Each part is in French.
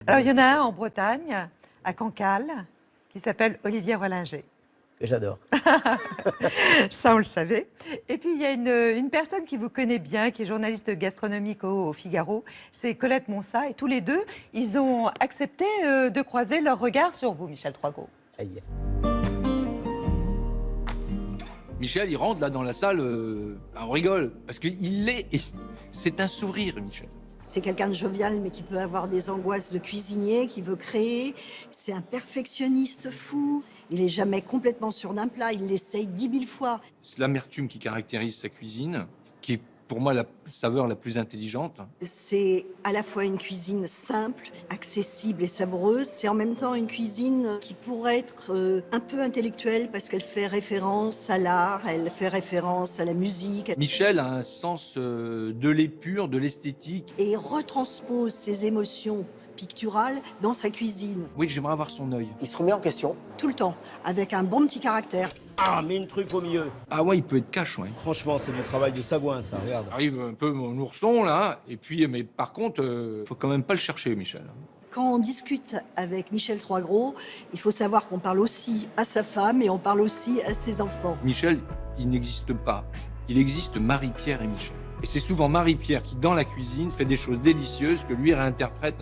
Alors, il y en a un en Bretagne, à Cancale, qui s'appelle Olivier Rollinger. J'adore. Ça, on le savait. Et puis, il y a une personne qui vous connaît bien, qui est journaliste gastronomique au Figaro, c'est Colette Monsat. Et tous les deux, ils ont accepté de croiser leur regard sur vous, Michel Troisgros. Aïe. Michel, il rentre là dans la salle, on rigole, parce c'est un sourire, Michel. C'est quelqu'un de jovial, mais qui peut avoir des angoisses de cuisinier, qui veut créer. C'est un perfectionniste fou. Il n'est jamais complètement sûr d'un plat, il l'essaye 10 000 fois. C'est l'amertume qui caractérise sa cuisine, qui est pour moi la saveur la plus intelligente. C'est à la fois une cuisine simple, accessible et savoureuse. C'est en même temps une cuisine qui pourrait être un peu intellectuelle parce qu'elle fait référence à l'art, elle fait référence à la musique. Michel a un sens de l'épure, de l'esthétique. Et retranspose ses émotions picturales dans sa cuisine. Oui, j'aimerais avoir son œil. Il se remet en question. Tout le temps, avec un bon petit caractère. Ah, mets une truc au milieu. Ah ouais, il peut être cash, ouais. Franchement, c'est du travail de sagouin, ça, regarde. Arrive un peu mon ourson, là, et puis, mais par contre, faut quand même pas le chercher, Michel. Quand on discute avec Michel Troisgros, il faut savoir qu'on parle aussi à sa femme et on parle aussi à ses enfants. Michel, il n'existe pas. Il existe Marie-Pierre et Michel. Et c'est souvent Marie-Pierre qui, dans la cuisine, fait des choses délicieuses que lui réinterprète.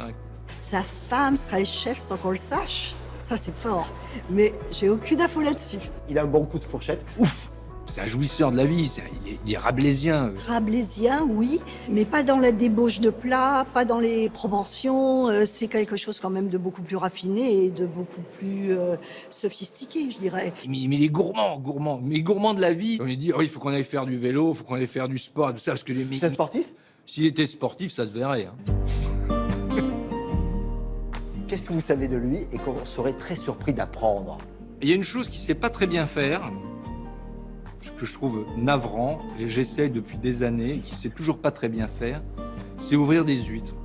Sa femme serait le chef sans qu'on le sache. Ça, c'est fort. Mais j'ai aucune info là-dessus. Il a un bon coup de fourchette. Ouf! C'est un jouisseur de la vie, il est rabelaisien. Rabelaisien, oui, mais pas dans la débauche de plats, pas dans les proportions. C'est quelque chose quand même de beaucoup plus raffiné et de beaucoup plus sophistiqué, je dirais. Mais il est gourmand. Mais gourmand de la vie. On lui dit, oh, il faut qu'on aille faire du vélo, il faut qu'on aille faire du sport, tout ça, parce que les mecs... C'est sportif? S'il était sportif, ça se verrait. Hein. Qu'est-ce que vous savez de lui et qu'on serait très surpris d'apprendre? Il y a une chose qu'il sait pas très bien faire, que je trouve navrant, et j'essaie depuis des années, qu'il sait toujours pas très bien faire, c'est ouvrir des huîtres.